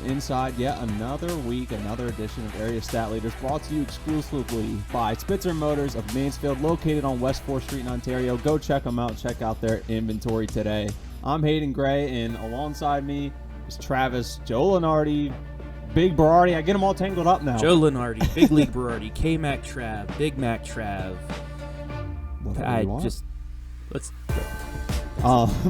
Inside yet another week, another edition of Area Stat Leaders, brought to you exclusively by Spitzer Motors of Mansfield, located on West 4th Street in Ontario. Go check them out. Check out their inventory today. I'm Hayden Gray, and alongside me is Travis, Joe Lenardi, Big Berardi. I get them all tangled up now. Joe Lenardi, Big League Berardi, K-Mac Trav, Big Mac Trav. Let's go.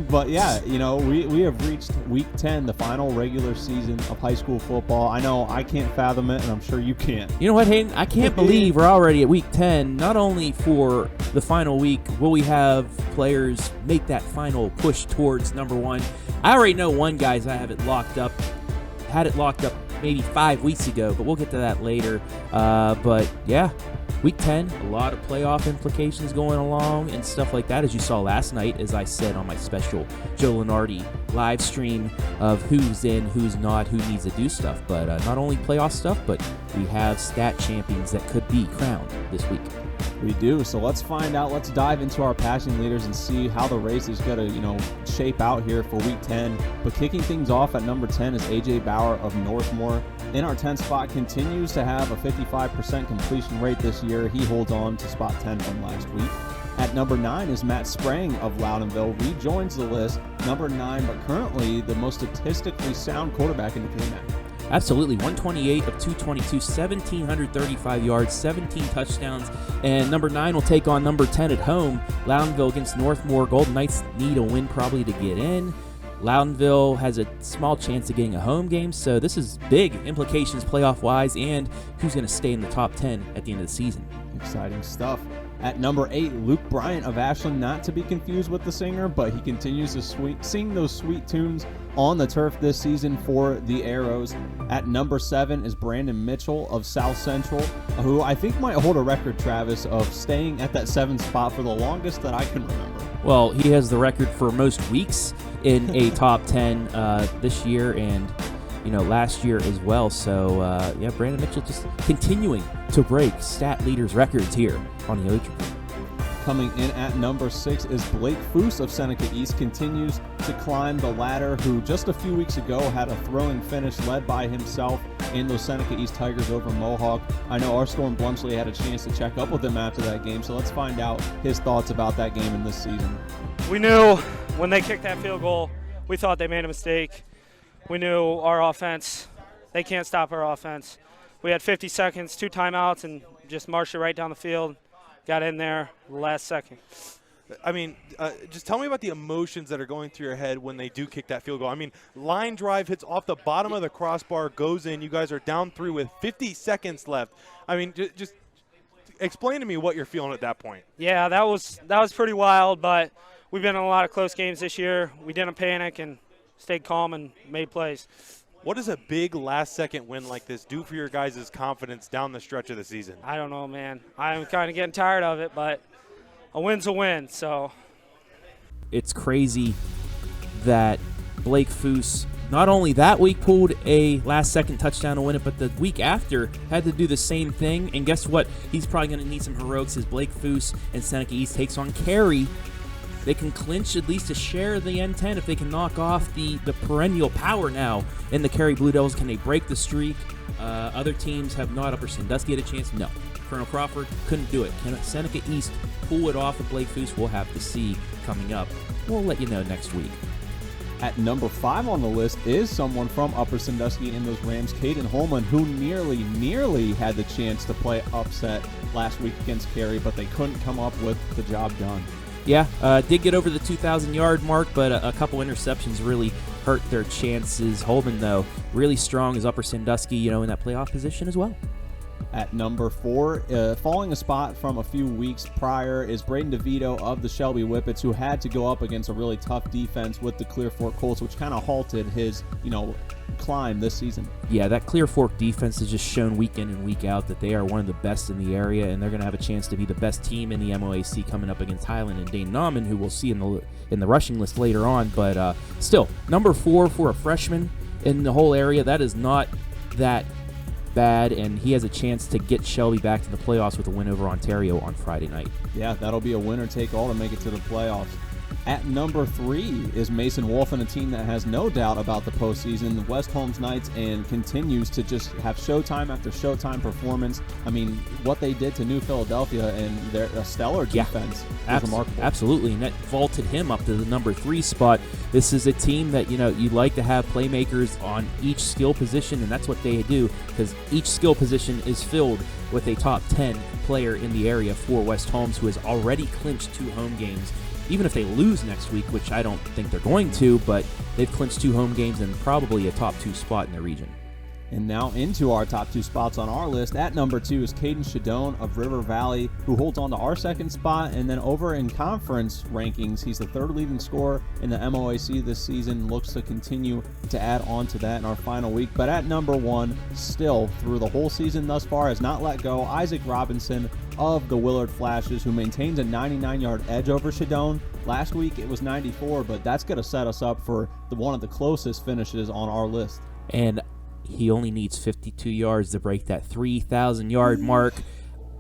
But yeah, you know, we have reached week 10, the final regular season of high school football. I know I can't fathom it, and I'm sure you can't. You know what, Hayden? I can't believe we're already at week 10. Not only for the final week will we have players make that final push towards number one. I already know one guy's I have it locked up. Had it locked up maybe 5 weeks ago, but we'll get to that later. But yeah, week 10, a lot of playoff implications going along and stuff like that, as you saw last night, as I said on my special Joe Lenardi live stream of who's in, who's not, who needs to do stuff. But not only playoff stuff, but we have stat champions that could be crowned this week. We do. So let's find out. Let's dive into our passing leaders and see how the race is going to, shape out here for week 10. But kicking things off at number 10 is A.J. Bauer of Northmore. In our 10th spot, continues to have a 55% completion rate this year. He holds on to spot 10 from last week. At number 9 is Matt Sprang of Loudonville. Rejoins the list, number 9, but currently the most statistically sound quarterback in the K-Mac. Absolutely. 128 of 222, 1,735 yards, 17 touchdowns. And number 9 will take on number 10 at home. Loudonville against Northmore. Golden Knights need a win probably to get in. Loudonville has a small chance of getting a home game, so this is big implications playoff-wise, and who's going to stay in the top 10 at the end of the season. Exciting stuff. At number 8, Luke Bryant of Ashland, not to be confused with the singer, but he continues to sing those sweet tunes on the turf this season for the Arrows. At number 7 is Brandon Mitchell of South Central, who I think might hold a record, Travis, of staying at that 7th spot for the longest that I can remember. Well, he has the record for most weeks in a top 10 this year and last year as well. So, Brandon Mitchell just continuing to break stat leaders' records here on the Elite Report. Coming in at number 6 is Blake Foose of Seneca East, continues to climb the ladder, who just a few weeks ago had a thrilling finish led by himself in those Seneca East Tigers over Mohawk. I know our Storm Blunchley had a chance to check up with him after that game, so let's find out his thoughts about that game in this season. We knew when they kicked that field goal, we thought they made a mistake. We knew our offense, they can't stop our offense. We had 50 seconds, 2 timeouts, and just marched it right down the field. Got in there last second. I mean, just tell me about the emotions that are going through your head when they do kick that field goal. I mean, line drive hits off the bottom of the crossbar, goes in. You guys are down 3 with 50 seconds left. I mean, just explain to me what you're feeling at that point. Yeah, that was pretty wild, but we've been in a lot of close games this year. We didn't panic and stayed calm and made plays. What does a big last-second win like this do for your guys' confidence down the stretch of the season? I don't know, man. I'm kind of getting tired of it, but a win's a win, so. It's crazy that Blake Foose not only that week pulled a last-second touchdown to win it, but the week after had to do the same thing. And guess what? He's probably going to need some heroics as Blake Foose and Seneca East takes on Cary. They can clinch at least a share of the N10 if they can knock off the perennial power now in the Cary Blue Devils. Can they break the streak? Other teams have not. Upper Sandusky had a chance? No. Colonel Crawford couldn't do it. Can Seneca East pull it off of Blake Foose? We'll have to see coming up. We'll let you know next week. At number 5 on the list is someone from Upper Sandusky in those Rams, Caden Holman, who nearly had the chance to play upset last week against Cary, but they couldn't come up with the job done. Yeah, did get over the 2,000-yard mark, but a couple interceptions really hurt their chances. Holman, though, really strong as Upper Sandusky, in that playoff position as well. At number 4, falling a spot from a few weeks prior, is Braden DeVito of the Shelby Whippets, who had to go up against a really tough defense with the Clear Fork Colts, which kind of halted his, climb this season. Yeah, that Clear Fork defense has just shown week in and week out that they are one of the best in the area, and they're going to have a chance to be the best team in the MOAC coming up against Highland and Dane Nauman, who we'll see in the rushing list later on. But still, number 4 for a freshman in the whole area, that is not that bad, and he has a chance to get Shelby back to the playoffs with a win over Ontario on Friday night. Yeah, that'll be a winner-take-all to make it to the playoffs. At number 3 is Mason Wolf, and a team that has no doubt about the postseason, the West Holmes Knights, and continues to just have showtime after showtime performance. I mean, what they did to New Philadelphia and their stellar defense is remarkable. Absolutely, and that vaulted him up to the number 3 spot. This is a team that, you'd like to have playmakers on each skill position, and that's what they do, because each skill position is filled with a top 10 player in the area for West Holmes, who has already clinched 2 home games. Even if they lose next week, which I don't think they're going to, but they've clinched 2 home games and probably a top 2 spot in the region. And now into our top 2 spots on our list. At number 2 is Hayden Shadone of River Valley, who holds on to our 2nd spot. And then over in conference rankings, he's the 3rd leading scorer in the MOAC this season. Looks to continue to add on to that in our final week. But at number 1, still through the whole season thus far, has not let go, Isaac Robinson of the Willard Flashes, who maintains a 99-yard edge over Shadone. Last week it was 94, but that's going to set us up for one of the closest finishes on our list. And he only needs 52 yards to break that 3,000-yard mark.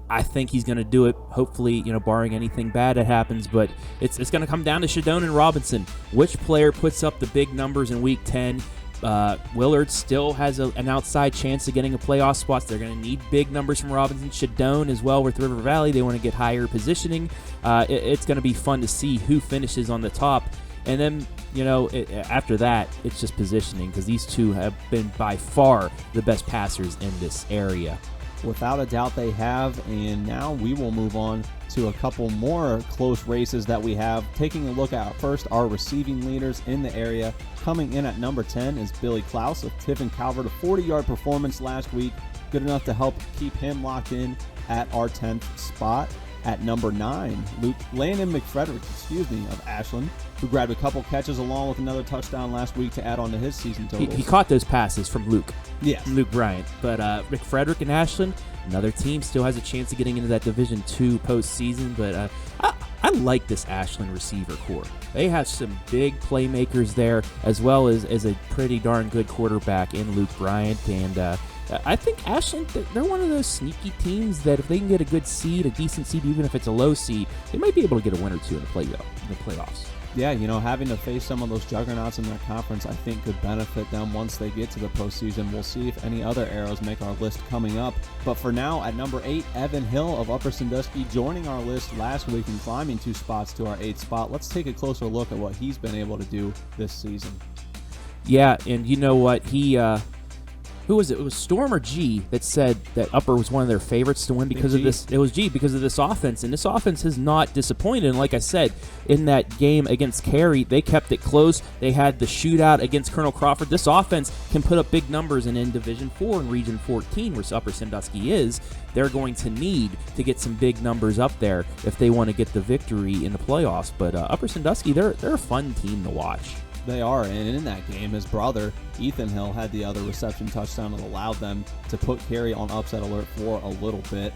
I think he's going to do it, hopefully, barring anything bad that happens. But it's going to come down to Shadone and Robinson. Which player puts up the big numbers in Week 10? Willard still has an outside chance of getting a playoff spot. They're going to need big numbers from Robinson. Shadone as well with River Valley. They want to get higher positioning. It's going to be fun to see who finishes on the top. And then, after that, it's just positioning, because these two have been by far the best passers in this area. Without a doubt they have, and now we will move on to a couple more close races that we have. Taking a look at first our receiving leaders in the area. Coming in at number 10 is Billy Klaus of Tiffin Calvert, a 40-yard performance last week, good enough to help keep him locked in at our 10th spot. At number 9, Landon McFrederick, of Ashland, who grabbed a couple catches along with another touchdown last week to add on to his season total. He caught those passes from Luke. Yes. Luke Bryant. But McFrederick and Ashland, another team, still has a chance of getting into that Division II postseason. But I like this Ashland receiver core. They have some big playmakers there, as well as a pretty darn good quarterback in Luke Bryant. And I think Ashland, they're one of those sneaky teams that if they can get a good seed, a decent seed, even if it's a low seed, they might be able to get a win or two in the playoffs. Yeah, having to face some of those juggernauts in their conference, I think could benefit them once they get to the postseason. We'll see if any other arrows make our list coming up. But for now, at number 8, Evan Hill of Upper Sandusky, joining our list last week and climbing 2 spots to our 8th spot. Let's take a closer look at what he's been able to do this season. Yeah, and you know what? Who was it? It was Storm or G that said that Upper was one of their favorites to win because of this. It was G because of this offense, and this offense has not disappointed. And like I said, in that game against Cary, they kept it close. They had the shootout against Colonel Crawford. This offense can put up big numbers, and in Division 4 and Region 14, where Upper Sandusky is, they're going to need to get some big numbers up there if they want to get the victory in the playoffs. But Upper Sandusky, they're a fun team to watch. They are, and in that game, his brother, Ethan Hill, had the other reception touchdown that allowed them to put Cary on upset alert for a little bit.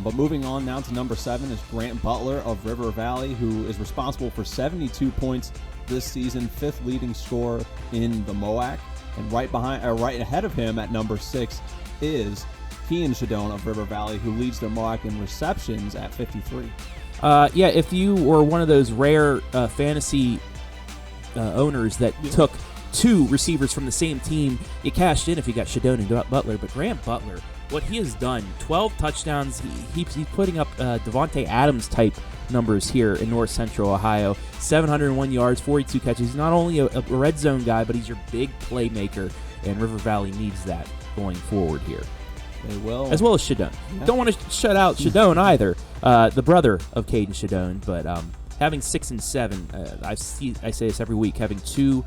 But moving on now to number 7 is Grant Butler of River Valley, who is responsible for 72 points this season, 5th leading scorer in the MOAC. And right ahead of him at number 6 is Kean Shadone of River Valley, who leads the MOAC in receptions at 53. Yeah, if you were one of those rare fantasy owners that took 2 receivers from the same team, you cashed in if you got Shadone and Butler. But Grant Butler, what he has done, 12 touchdowns, he's putting up Devontae Adams type numbers here in North Central Ohio. 701 yards, 42 catches. He's not only a red zone guy, but he's your big playmaker, and River Valley needs that going forward here. They will. As well as Shadone. Yeah. Don't want to shut out Shadone either, the brother of Caden Shadone, but having 6 and 7, I say this every week, having 2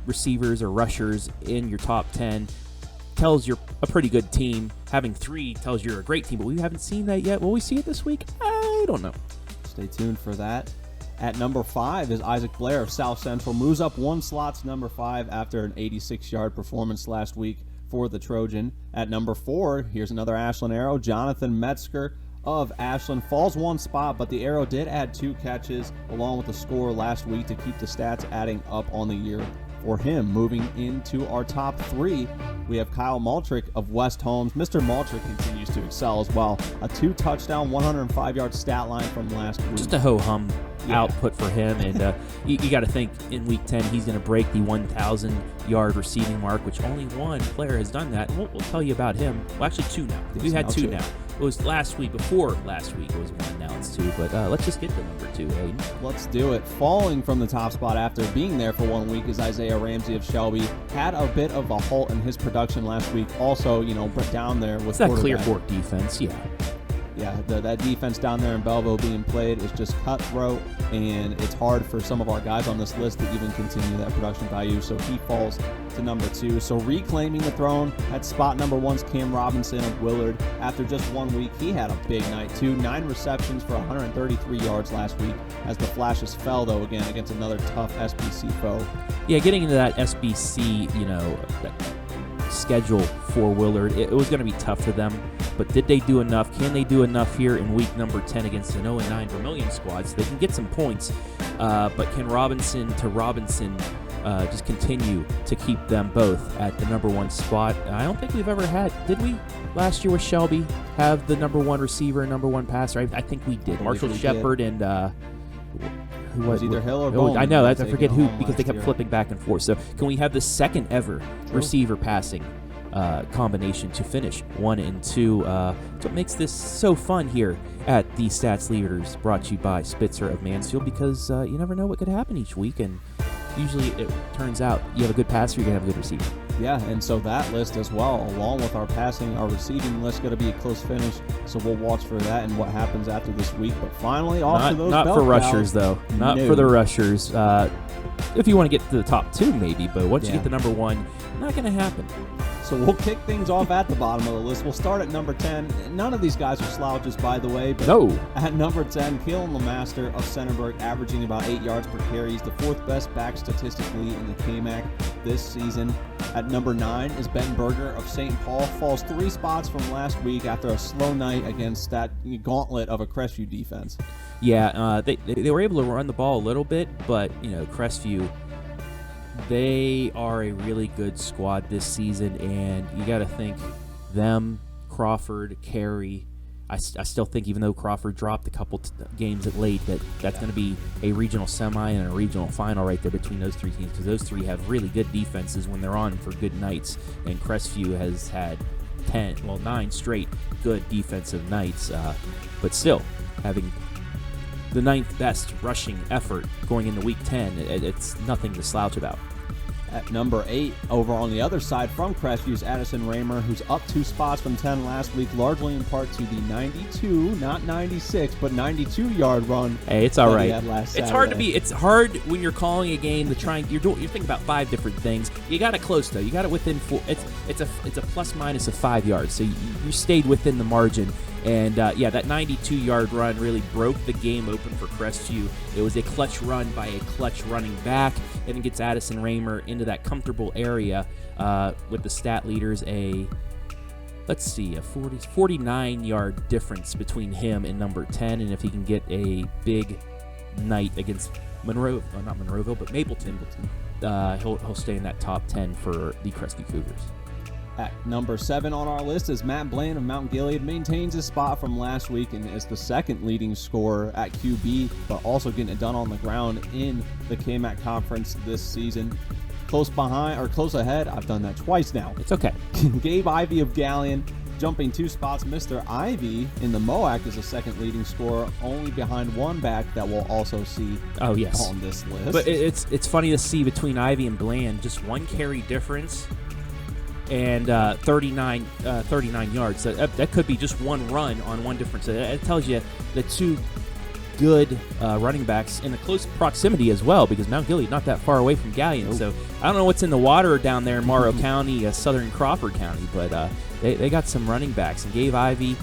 receivers or rushers in your top 10, tells you're a pretty good team. Having 3 tells you're a great team, but we haven't seen that yet. Will we see it this week? I don't know. Stay tuned for that. At number 5 is Isaac Blair of South Central. Moves up 1 slot to number 5 after an 86-yard performance last week for the Trojan. At number 4, here's another Ashland Arrow. Jonathan Metzger of Ashland falls 1 spot, but the Arrow did add 2 catches along with a score last week to keep the stats adding up on the year for him. Moving into our top 3, we have Kyle Maltrick of West Holmes. Mr. Maltrick continues to excel as well. A 2-touchdown, 105-yard stat line from last week. Just a ho-hum output for him, and you got to think in Week 10 he's going to break the 1,000-yard receiving mark, which only 1 player has done that. And we'll tell you about him. Well, actually 2 now. We've had 2 now. It was before last week it was 1, now it's 2. But let's just get to number 2, Hayden. Let's do it. Falling from the top spot after being there for 1 week is Isaiah Ramsey of Shelby. Had a bit of a halt in his production last week. Also, but down there with that Clear Fork defense, Yeah, that defense down there in Belleville being played is just cutthroat, and it's hard for some of our guys on this list to even continue that production value, so he falls to number 2. So reclaiming the throne at spot number 1's Cam Robinson of Willard. After just 1 week, he had a big night too. 9 receptions for 133 yards last week as the Flashes fell, though, again, against another tough SBC foe. Yeah, getting into that SBC, schedule for Willard, it was going to be tough for them, but did they do enough? Can they do enough here in week number 10 against an 0-9 Vermilion squad so they can get some points? But can Robinson just continue to keep them both at the number 1 spot? I don't think we've ever had, did we last year with Shelby have the number 1 receiver and number 1 passer? I think we did. Marshall Shepard and who was either Hill or Bowman. I know, I forget who, because they kept flipping back and forth. So can we have the second ever receiver passing combination to finish 1 and 2? That's what makes this so fun here at the Stats Leaders, brought to you by Spitzer of Mansfield, because you never know what could happen each week, and usually it turns out you have a good passer, you're going to have a good receiver. Yeah, and so that list as well, along with our receiving list, going to be a close finish. So we'll watch for that and what happens after this week. But finally, off to those not bell for cows. rushers, though. Not for the rushers. If you want to get to the top 2, maybe, but once you get to number 1, not going to happen. So we'll kick things off at the bottom of the list. We'll start at number 10. None of these guys are slouches, by the way. But no. At number 10, Keelan Lemaster of Centerburg, averaging about 8 yards per carry. He's the 4th best back statistically in the KMAC this season. At number 9 is Ben Berger of St. Paul. Falls 3 spots from last week after a slow night against that gauntlet of a Crestview defense. Yeah, they were able to run the ball a little bit, but, Crestview, they are a really good squad this season, and you got to think them, Crawford, Carey. I still think, even though Crawford dropped a couple games at late, that's going to be a regional semi and a regional final right there between those 3 teams, because those 3 have really good defenses when they're on for good nights, and Crestview has had 9 straight good defensive nights, but still having the 9th best rushing effort going into Week 10, it's nothing to slouch about. At number 8, over on the other side from Crestview's Addison Raymer, who's up 2 spots from 10 last week, largely in part to the 92, not 96, but 92-yard run. Hey, it's all right. It's hard when you're calling a game to try and you're thinking about 5 different things. You got it close though. You got it within 4. It's a plus minus of 5 yards, so you stayed within the margin. And, that 92-yard run really broke the game open for Crestview. It was a clutch run by a clutch running back, and it gets Addison Raymer into that comfortable area with the stat leaders. A 49-yard difference between him and number 10, and if he can get a big night against Monroeville, but Mapleton, he'll stay in that top 10 for the Crestview Cougars. At number 7 on our list is Matt Bland of Mount Gilead. Maintains his spot from last week and is the 2nd leading scorer at QB, but also getting it done on the ground in the KMAC conference this season. Close ahead, I've done that twice now. It's okay. Gabe Ivey of Galleon, jumping 2 spots. Mr. Ivey in the MOAC is the 2nd leading scorer, only behind one back that we'll also see on this list. But it's funny to see between Ivey and Bland, just 1 carry difference. And 39 yards. That could be just 1 run on 1 difference. It tells you the two good running backs in a close proximity as well, because Mount Gilead not that far away from Galleon. So I don't know what's in the water down there in Morrow County, southern Crawford County, but they got some running backs. And Gabe Ivey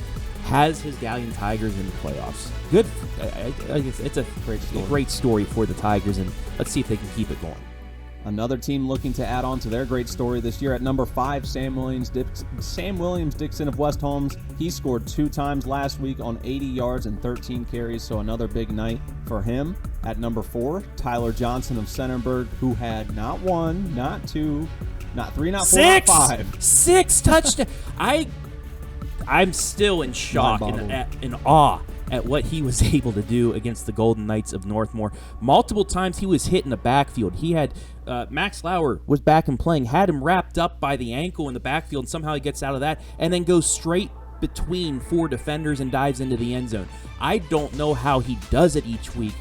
has his Galleon Tigers in the playoffs. Good. It's a great story for the Tigers, and let's see if they can keep it going. Another team looking to add on to their great story this year at number 5, Sam Williams Dixon of West Holmes. He scored 2 times last week on 80 yards and 13 carries, so another big night for him. At number 4, Tyler Johnson of Centerburg, who had not 1, not 2, not 3, not 4, not 5. 6 touchdowns. I'm still in shock and in awe at what he was able to do against the Golden Knights of Northmore. Multiple times he was hit in the backfield. He had Max Lauer was back and playing, had him wrapped up by the ankle in the backfield, and somehow he gets out of that and then goes straight between 4 defenders and dives into the end zone. I don't know how he does it each week,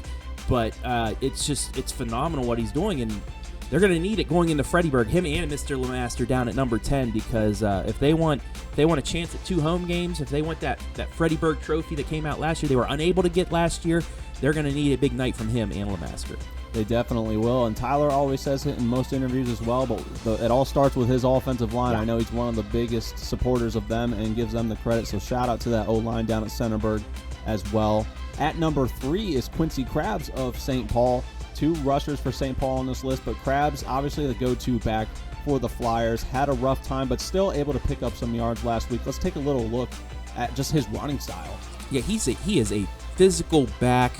but it's phenomenal what he's doing, and they're going to need it going into Freddyburg, him and Mr. LeMaster down at number 10, because if they want a chance at 2 home games, if they want that Freddyburg trophy that came out last year, they were unable to get last year, they're going to need a big night from him and LeMaster. They definitely will, and Tyler always says it in most interviews as well, but it all starts with his offensive line. Yeah. I know he's one of the biggest supporters of them and gives them the credit, so shout out to that O-line down at Centerburg as well. At number 3 is Quincy Krabs of St. Paul. 2 rushers for St. Paul on this list, but Krabs, obviously the go-to back for the Flyers, had a rough time, but still able to pick up some yards last week. Let's take a little look at just his running style. Yeah, he is a physical back.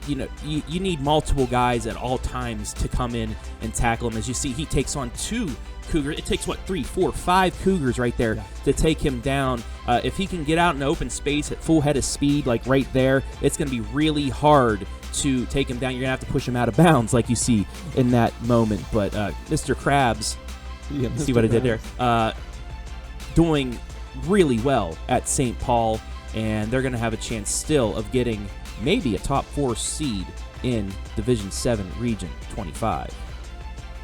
You need multiple guys at all times to come in and tackle him. As you see, he takes on 2 Cougars. It takes 3, 4, 5 Cougars right there to take him down. If he can get out in open space at full head of speed, like right there, it's going to be really hard to take him down. You're going to have to push him out of bounds like you see in that moment. But Mr. Krabs, see what I did there? Doing really well at St. Paul, and they're going to have a chance still of getting maybe a top 4 seed in Division 7 Region 25.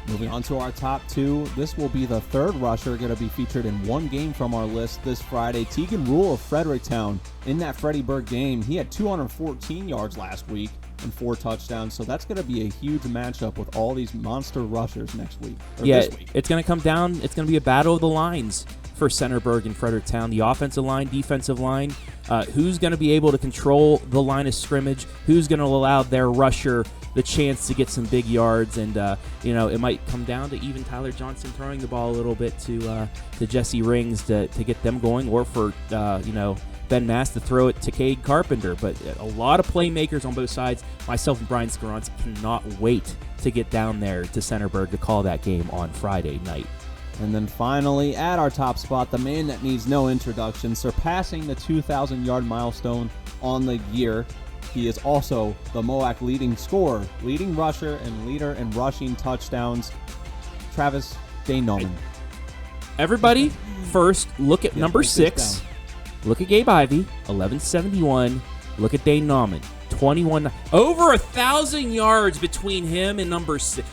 Moving on to our top 2, this will be the 3rd rusher going to be featured in one game from our list this Friday. Tegan Rule of Fredericktown. In that Freddyburg game, he had 214 yards last week and 4 touchdowns, so that's going to be a huge matchup with all these monster rushers next week. This week. It's going to come down. It's going to be a battle of the lines for Centerburg and Fredericktown. The offensive line, defensive line, who's going to be able to control the line of scrimmage, who's going to allow their rusher the chance to get some big yards, and it might come down to even Tyler Johnson throwing the ball a little bit to Jesse Rings to get them going, or for Ben Mass to throw it to Cade Carpenter. But a lot of playmakers on both sides. Myself and Brian Scarance cannot wait to get down there to Centerburg to call that game on Friday night. And then finally, at our top spot, the man that needs no introduction, surpassing the 2,000-yard milestone on the year. He is also the MOAC leading scorer, leading rusher, and leader in rushing touchdowns. Travis Dane Nauman. Everybody, first, look at number 6. Look at Gabe Ivey, 1171. Look at Dane Nauman, 21. Over 1,000 yards between him and number 6.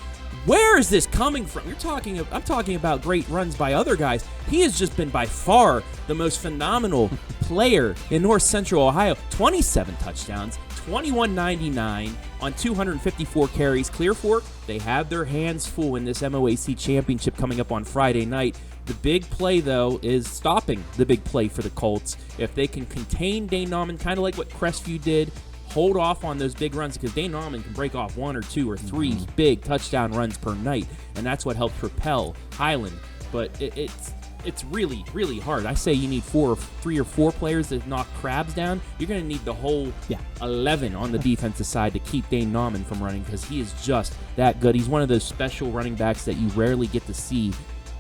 Where is this coming from? I'm talking about great runs by other guys. He has just been by far the most phenomenal player in North Central Ohio. 27 touchdowns, 21.99 on 254 carries. Clear Fork, they have their hands full in this MOAC championship coming up on Friday night. The big play, though, is stopping the big play for the Colts. If they can contain Dane Nauman, kind of like what Crestview did, hold off on those big runs, because Dane Nauman can break off 1 or 2 or 3 big touchdown runs per night, and that's what helps propel Highland. But it's really, really hard. I say you need 3 or 4 players to knock Krabs down. You're going to need the whole 11 on the defensive side to keep Dane Nauman from running, because he is just that good. He's one of those special running backs that you rarely get to see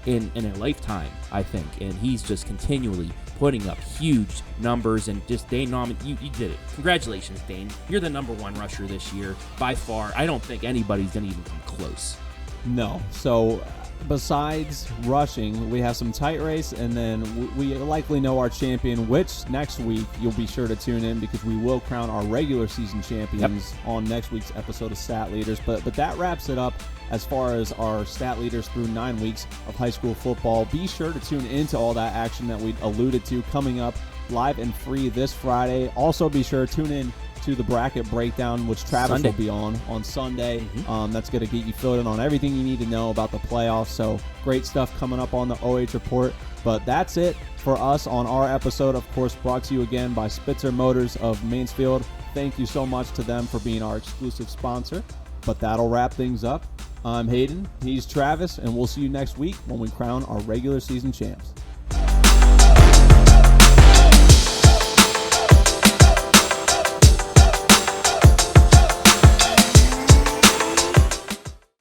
in a lifetime, I think, and he's just continually putting up huge numbers. And just Dane Nauman, you did it. Congratulations, Dane. You're the number 1 rusher this year by far. I don't think anybody's going to even come close. No. So besides rushing, we have some tight race, and then we likely know our champion, which next week you'll be sure to tune in, because we will crown our regular season champions on next week's episode of Stat Leaders. But that wraps it up as far as our stat leaders through 9 weeks of high school football. Be sure to tune into all that action that we alluded to coming up live and free this Friday. Also be sure to tune in to the bracket breakdown, which Travis Sunday. will be on Sunday. That's going to get you filled in on everything you need to know about the playoffs. So great stuff coming up on the OH Report. But that's it for us on our episode, of course, brought to you again by Spitzer Motors of Mansfield. Thank you so much to them for being our exclusive sponsor. But that'll wrap things up. I'm Hayden, he's Travis, and we'll see you next week when we crown our regular season champs.